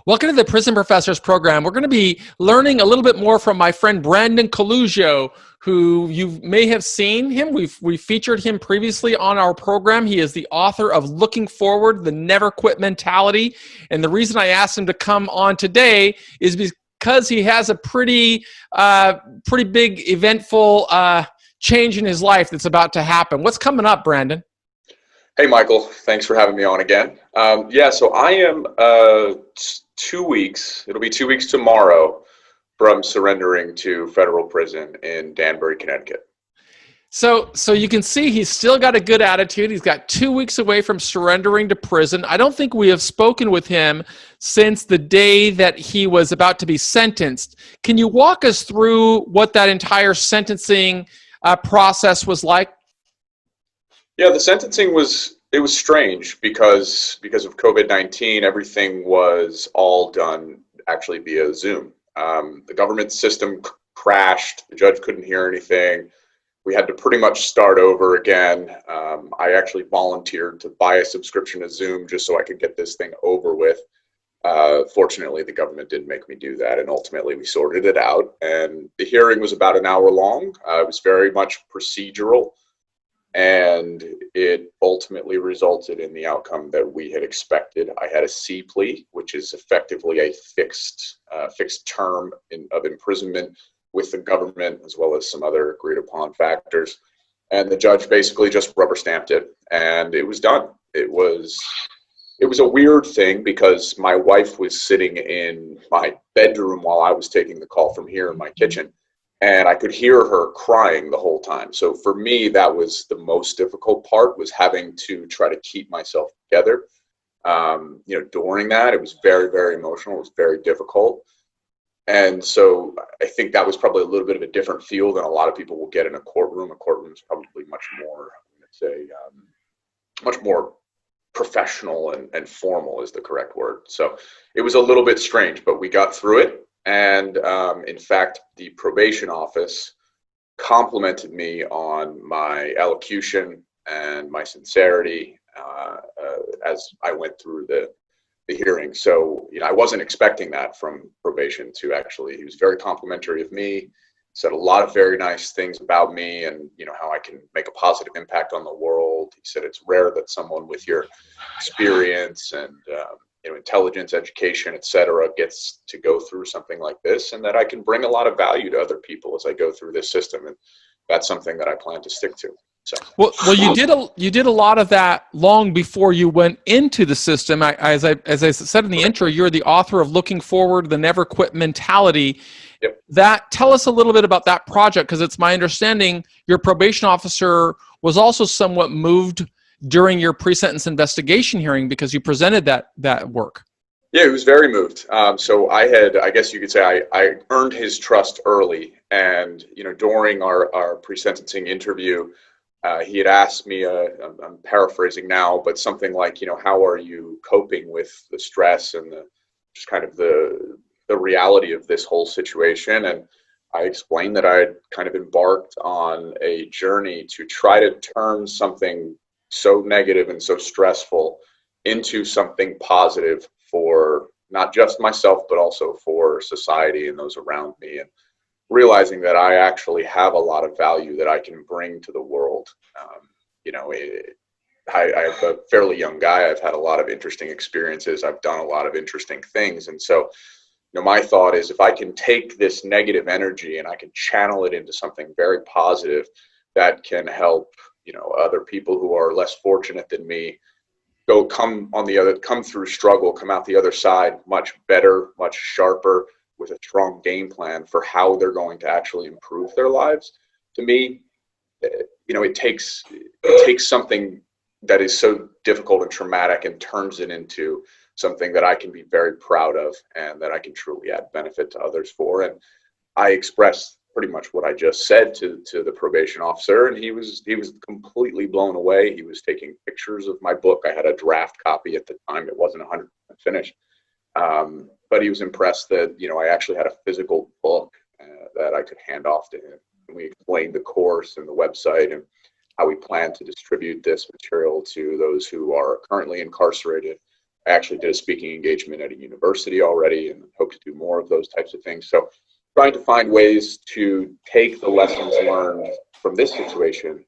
Welcome to the Prison Professors program. We're going to be learning a little bit more from my friend Branden, who you may have seen him. We've featured him previously on our program. He is the author of Looking Forward, the Never Quit Mentality. And the reason I asked him to come on today is because he has a pretty big, eventful change in his life that's about to happen. What's coming up, Branden? Hey, Michael. Thanks for having me on again. So I am 2 weeks, it'll be 2 weeks tomorrow from surrendering to federal prison in Danbury, Connecticut. So you can see he's still got a good attitude. He's got 2 weeks away from surrendering to prison. I don't think we have spoken with him since the day that he was about to be sentenced. Can you walk us through what that entire sentencing process was like? Yeah, the sentencing was strange because of COVID-19. Everything was all done actually via Zoom. The government system crashed. The judge couldn't hear anything. We had to pretty much start over again. I actually volunteered to buy a subscription to Zoom just so I could get this thing over with. Fortunately, the government didn't make me do that, and ultimately we sorted it out. And the hearing was about an hour long. It was very much procedural. And it ultimately resulted in the outcome that we had expected. I had a C plea, which is effectively a fixed term of imprisonment with the government, as well as some other agreed upon factors. And the judge basically just rubber stamped it, and it was done. It was a weird thing because my wife was sitting in my bedroom while I was taking the call from here in my kitchen. And I could hear her crying the whole time. So for me, that was the most difficult part, was having to try to keep myself together. During that, it was very, very emotional. It was very difficult. And so I think that was probably a little bit of a different feel than a lot of people will get in a courtroom. A courtroom is probably much more, much more professional and formal is the correct word. So it was a little bit strange, but we got through it. And in fact, the probation office complimented me on my elocution and my sincerity as I went through the hearing. So, I wasn't expecting that from probation he was very complimentary of me, said a lot of very nice things about me and, how I can make a positive impact on the world. He said it's rare that someone with your experience and, intelligence, education, etc., gets to go through something like this, and that I can bring a lot of value to other people as I go through this system, and that's something that I plan to stick to. So, well, you did a lot of that long before you went into the system. As I said in the intro, you're the author of Looking Forward, the Never Quit Mentality. Yep. Tell us a little bit about that project, because it's my understanding your probation officer was also somewhat moved during your pre-sentence investigation hearing because you presented that work. Yeah, he was very moved. So I guess you could say I earned his trust early. And, during our pre-sentencing interview, he had asked me, I'm paraphrasing now, but something like, how are you coping with the stress and just kind of the reality of this whole situation? And I explained that I had kind of embarked on a journey to try to turn something so negative and so stressful into something positive for not just myself, but also for society and those around me, and realizing that I actually have a lot of value that I can bring to the world. I'm a fairly young guy. I've had a lot of interesting experiences. I've done a lot of interesting things. And so, my thought is if I can take this negative energy and I can channel it into something very positive that can help other people who are less fortunate than me come through struggle, come out the other side much better, much sharper, with a strong game plan for how they're going to actually improve their lives. To me, it takes something that is so difficult and traumatic and turns it into something that I can be very proud of and that I can truly add benefit to others for. And I expressed pretty much what I just said to the probation officer, and he was completely blown away. He was taking pictures of my book. I had a draft copy at the time. It wasn't 100% finished, but he was impressed that I actually had a physical book that I could hand off to him. And we explained the course and the website and how we plan to distribute this material to those who are currently incarcerated I actually did a speaking engagement at a university already and hope to do more of those types of things. So trying to find ways to take the lessons learned from this situation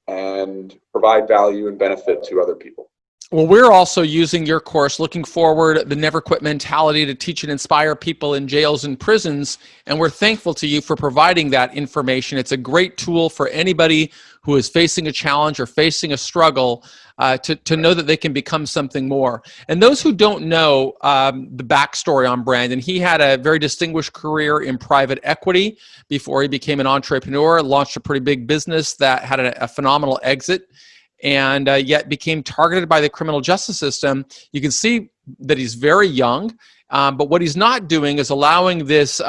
and provide value and benefit to other people. Well, we're also using your course, Looking Forward, the Never Quit Mentality, to teach and inspire people in jails and prisons. And we're thankful to you for providing that information. It's a great tool for anybody who is facing a challenge or facing a struggle to know that they can become something more. And those who don't know the backstory on Branden, he had a very distinguished career in private equity before he became an entrepreneur, launched a pretty big business that had a phenomenal exit, and yet became targeted by the criminal justice system. You can see that he's very young, but what he's not doing is allowing this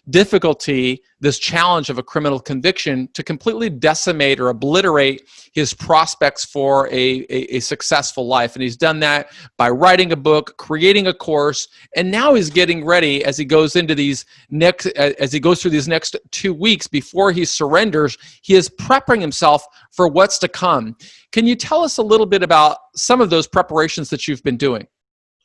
difficulty, this challenge of a criminal conviction, to completely decimate or obliterate his prospects for a successful life. And he's done that by writing a book, creating a course, and now he's getting ready as he goes into these as he goes through these next 2 weeks before he surrenders. He is preparing himself for what's to come. Can you tell us a little bit about some of those preparations that you've been doing?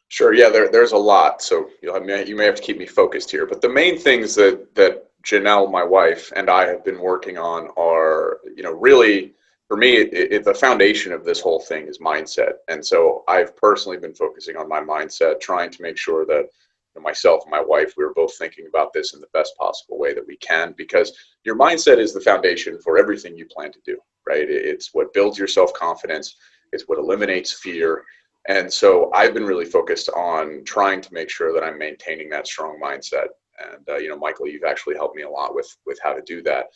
Sure. Yeah, there's a lot. So you may have to keep me focused here. But the main things that Janelle, my wife, and I have been working on are, really, for me, the foundation of this whole thing is mindset. And so I've personally been focusing on my mindset, trying to make sure that myself and my wife, we were both thinking about this in the best possible way that we can, because your mindset is the foundation for everything you plan to do, right? It's what builds your self-confidence. It's what eliminates fear. And so I've been really focused on trying to make sure that I'm maintaining that strong mindset. And, Michael, you've actually helped me a lot with how to do that.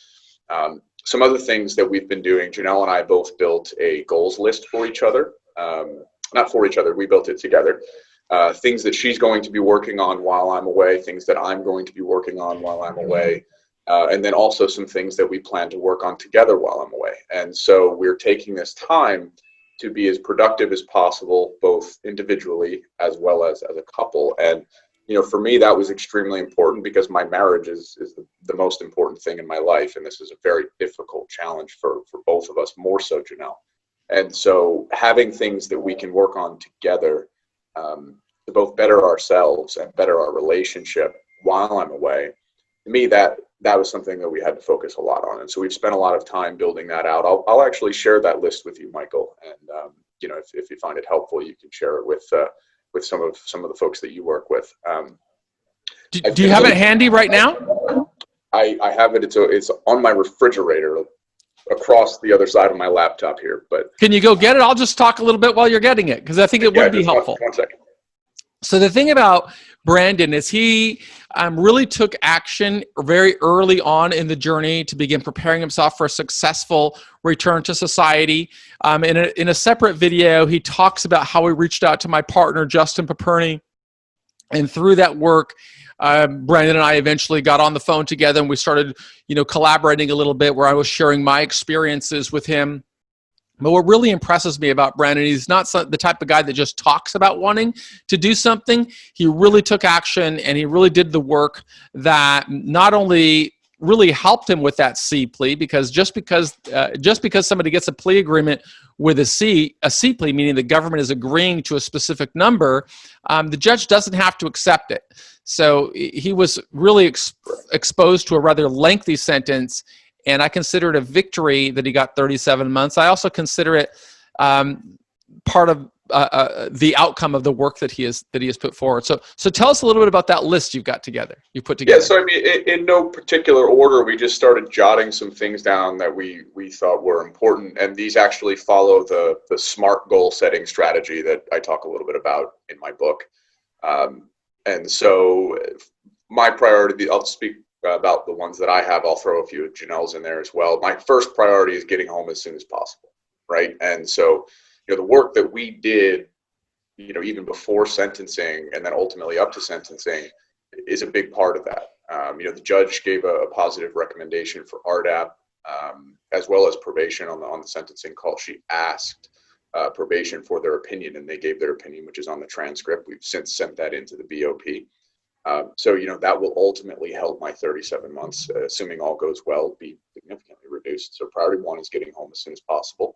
Some other things that we've been doing, Janelle and I both built a goals list for each other. Not for each other, we built it together. Things that she's going to be working on while I'm away, things that I'm going to be working on while I'm away. And then also some things that we plan to work on together while I'm away. And so we're taking this time to be as productive as possible, both individually as well as a couple. And, for me, that was extremely important because my marriage is the most important thing in my life. And this is a very difficult challenge for both of us, more so Janelle. And so having things that we can work on together to both better ourselves and better our relationship while I'm away, to me, that was something that we had to focus a lot on. And so we've spent a lot of time building that out. I'll actually share that list with you, Michael. And, if you find it helpful, you can share it with some of the folks that you work with. Do you have it handy right now? I have it. It's on my refrigerator across the other side of my laptop here. But can you go get it? I'll just talk a little bit while you're getting it, because I think it would be helpful. One second. So the thing about Branden is he really took action very early on in the journey to begin preparing himself for a successful return to society. In a separate video, he talks about how he reached out to my partner, Justin Paperny. And through that work, Branden and I eventually got on the phone together, and we started, collaborating a little bit, where I was sharing my experiences with him. But what really impresses me about Branden, he's not the type of guy that just talks about wanting to do something. He really took action, and he really did the work that not only really helped him with that C plea, because just because somebody gets a plea agreement with a C plea, meaning the government is agreeing to a specific number, the judge doesn't have to accept it. So he was really exposed to a rather lengthy sentence. And I consider it a victory that he got 37 months. I also consider it part of the outcome of the work that he has put forward. So tell us a little bit about that list you put together. Yeah. So in no particular order, we just started jotting some things down that we thought were important, and these actually follow the SMART goal setting strategy that I talk a little bit about in my book. And so my priority, I'll speak about the ones that I have. I'll throw a few of Janelle's in there as well. My first priority is getting home as soon as possible, right? And so, the work that we did, even before sentencing and then ultimately up to sentencing, is a big part of that. The judge gave a positive recommendation for RDAP, as well as probation on the sentencing call. She asked probation for their opinion, and they gave their opinion, which is on the transcript. We've since sent that into the BOP. So, that will ultimately help my 37 months, assuming all goes well, be significantly reduced. So priority one is getting home as soon as possible.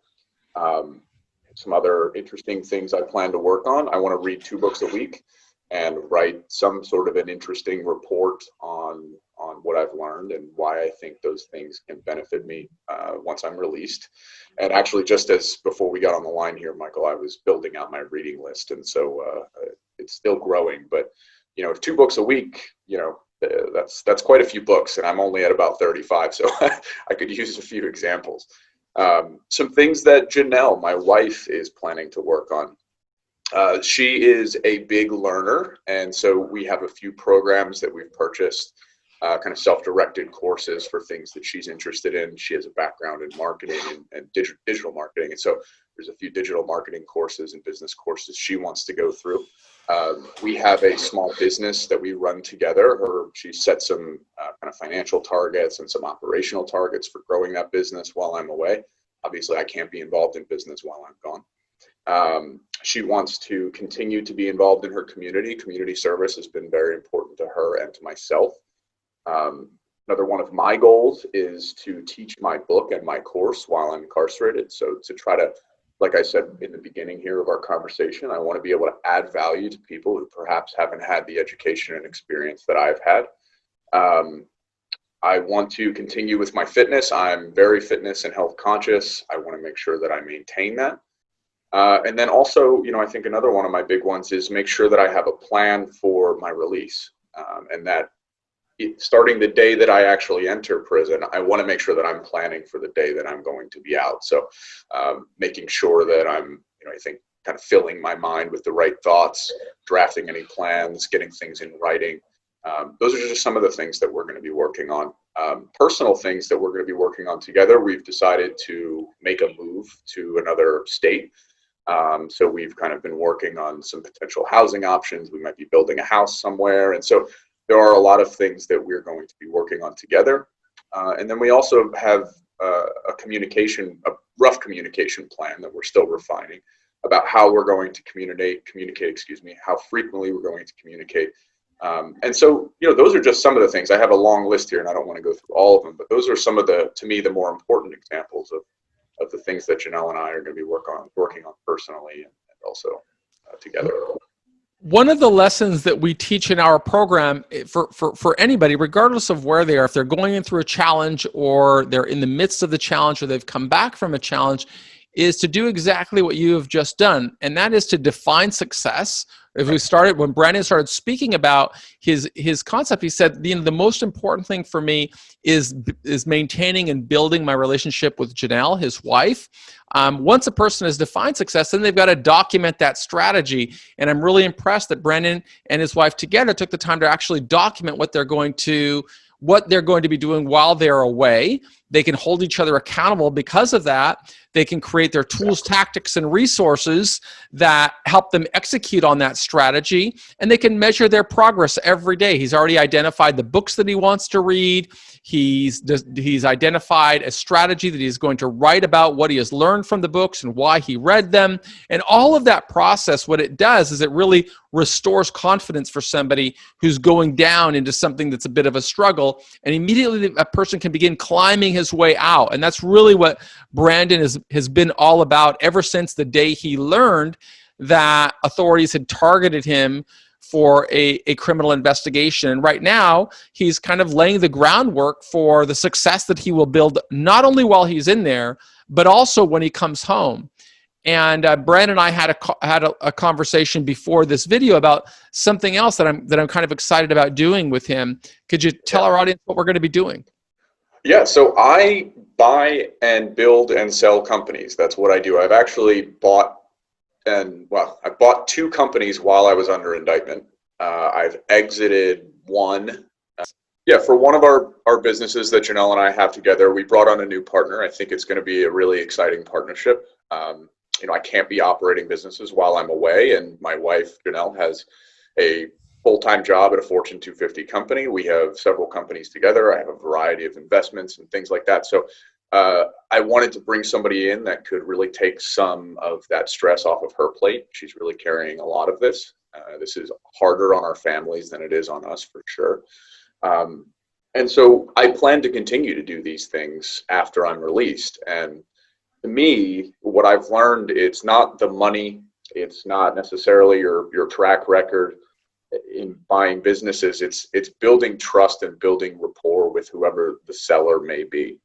some other interesting things I plan to work on. I want to read 2 books a week and write some sort of an interesting report on what I've learned and why I think those things can benefit me once I'm released. And actually, just as before we got on the line here, Michael, I was building out my reading list, and so it's still growing. But 2 books a week, that's quite a few books, and I'm only at about 35, so I could use a few examples. Some things that Janelle, my wife, is planning to work on. She is a big learner, and so we have a few programs that we've purchased, kind of self-directed courses for things that she's interested in. She has a background in marketing and digital marketing, and so there's a few digital marketing courses and business courses she wants to go through. We have a small business that we run together. She set some kind of financial targets and some operational targets for growing that business while I'm away. Obviously, I can't be involved in business while I'm gone. She wants to continue to be involved in her community. Community service has been very important to her and to myself. Another one of my goals is to teach my book and my course while I'm incarcerated. So to try to, like I said in the beginning here of our conversation, I want to be able to add value to people who perhaps haven't had the education and experience that I've had. I want to continue with my fitness. I'm very fitness and health conscious. I want to make sure that I maintain that. And then also, I think another one of my big ones is make sure that I have a plan for my release, and that starting the day that I actually enter prison, I want to make sure that I'm planning for the day that I'm going to be out. So making sure that I'm, I think, kind of filling my mind with the right thoughts, drafting any plans, getting things in writing. Those are just some of the things that we're going to be working on. Personal things that we're going to be working on together. We've decided to make a move to another state. So we've kind of been working on some potential housing options. We might be building a house somewhere. And so there are a lot of things that we're going to be working on together. And then we also have a rough communication plan that we're still refining about how we're going to communicate, how frequently we're going to communicate. And so, those are just some of the things. I have a long list here and I don't want to go through all of them, but those are some of to me, the more important examples of the things that Janelle and I are going to be working on personally and also together. One of the lessons that we teach in our program for anybody, regardless of where they are, if they're going in through a challenge or they're in the midst of the challenge or they've come back from a challenge, is to do exactly what you have just done. And that is to define success. When Branden started speaking about his concept, he said, the most important thing for me is maintaining and building my relationship with Janelle, his wife. Once a person has defined success, then they've got to document that strategy. And I'm really impressed that Branden and his wife together took the time to actually document what they're going to be doing while they're away. They can hold each other accountable because of that. They can create their tools, tactics, and resources that help them execute on that strategy, and they can measure their progress every day. He's already identified the books that he wants to read. He's identified a strategy that he's going to write about what he has learned from the books and why he read them. And all of that process, what it does is it really restores confidence for somebody who's going down into something that's a bit of a struggle, and immediately a person can begin climbing his way out. And that's really what Branden has been all about ever since the day he learned that authorities had targeted him for a criminal investigation. And right now, he's kind of laying the groundwork for the success that he will build, not only while he's in there, but also when he comes home. And Branden and I had a conversation before this video about something else that I'm kind of excited about doing with him. Could you tell our audience what we're going to be doing? Yeah, so I buy and build and sell companies. That's what I do. I've actually bought 2 companies while I was under indictment. I've exited one. For one of our businesses that Janelle and I have together, we brought on a new partner. I think it's going to be a really exciting partnership. I can't be operating businesses while I'm away, and my wife, Janelle, has a full-time job at a Fortune 250 company. We have several companies together. I have a variety of investments and things like that. So I wanted to bring somebody in that could really take some of that stress off of her plate. She's really carrying a lot of this. This is harder on our families than it is on us, for sure. And so I plan to continue to do these things after I'm released. And to me, what I've learned, it's not the money, it's not necessarily your track record in buying businesses. It's building trust and building rapport with whoever the seller may be.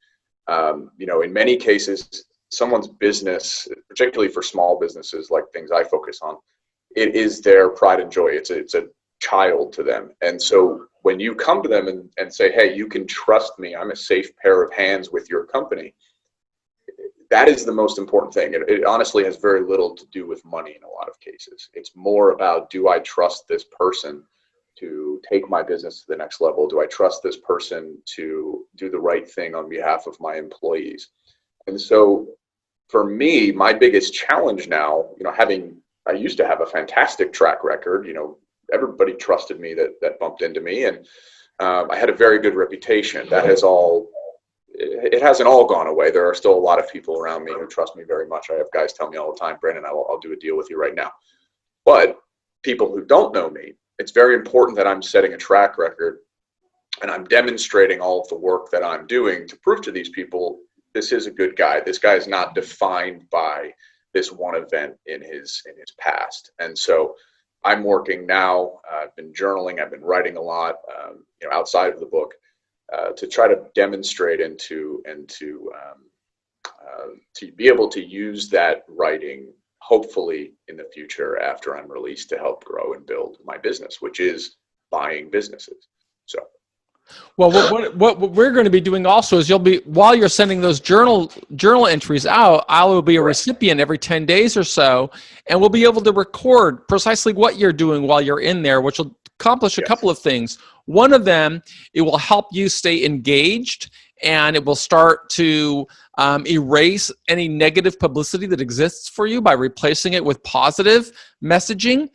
In many cases, someone's business, particularly for small businesses like things I focus on, it is their pride and joy. It's a child to them. And so when you come to them and say, hey, you can trust me, I'm a safe pair of hands with your company, that is the most important thing. It honestly has very little to do with money in a lot of cases. It's more about, do I trust this person to take my business to the next level? Do I trust this person to do the right thing on behalf of my employees? And so for me, my biggest challenge now, I used to have a fantastic track record, everybody trusted me that bumped into me, and I had a very good reputation. It hasn't all gone away. There are still a lot of people around me who trust me very much. I have guys tell me all the time, Branden, I'll do a deal with you right now. But people who don't know me, it's very important that I'm setting a track record and I'm demonstrating all of the work that I'm doing to prove to these people, this is a good guy. This guy is not defined by this one event in his past. And so I'm working now. I've been journaling. I've been writing a lot, outside of the book, to try to demonstrate and to be able to use that writing, hopefully in the future after I'm released, to help grow and build my business, which is buying businesses. So. Well, what we're going to be doing also is while you're sending those journal entries out, I will be a recipient every 10 days or so, and we'll be able to record precisely what you're doing while you're in there, which will accomplish a couple of things. One of them, it will help you stay engaged, and it will start to erase any negative publicity that exists for you by replacing it with positive messaging.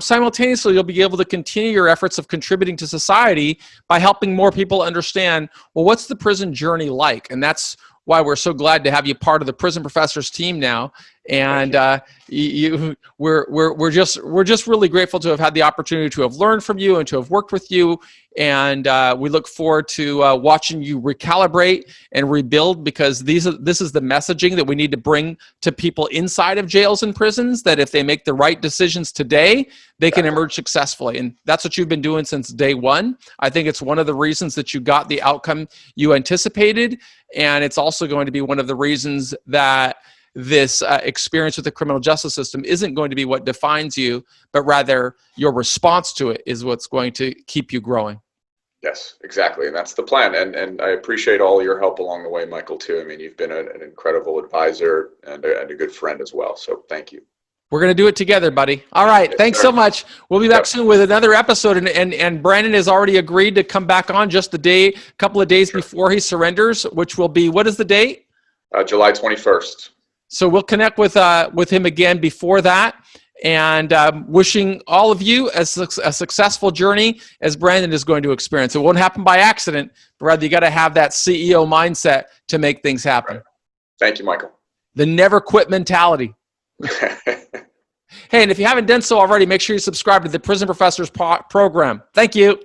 Simultaneously, you'll be able to continue your efforts of contributing to society by helping more people understand, well, what's the prison journey like? And that's why we're so glad to have you part of the Prison Professors team now. And we're just really grateful to have had the opportunity to have learned from you and to have worked with you. And we look forward to watching you recalibrate and rebuild, because this is the messaging that we need to bring to people inside of jails and prisons, that if they make the right decisions today, they can emerge successfully. And that's what you've been doing since day one. I think it's one of the reasons that you got the outcome you anticipated. And it's also going to be one of the reasons that this experience with the criminal justice system isn't going to be what defines you, but rather your response to it is what's going to keep you growing. Yes, exactly. And that's the plan. And I appreciate all your help along the way, Michael, too. I mean, you've been an incredible advisor and a good friend as well. So thank you. We're going to do it together, buddy. All right. Yes, thanks sir. so much. We'll be back soon with another episode. And Branden has already agreed to come back on just a couple of days before he surrenders, which will be, what is the date? July 21st. So we'll connect with him again before that. And wishing all of you a successful journey as Branden is going to experience. It won't happen by accident, but rather you got to have that CEO mindset to make things happen. Right. Thank you, Michael. The never quit mentality. Hey, and if you haven't done so already, make sure you subscribe to the Prison Professors program. Thank you.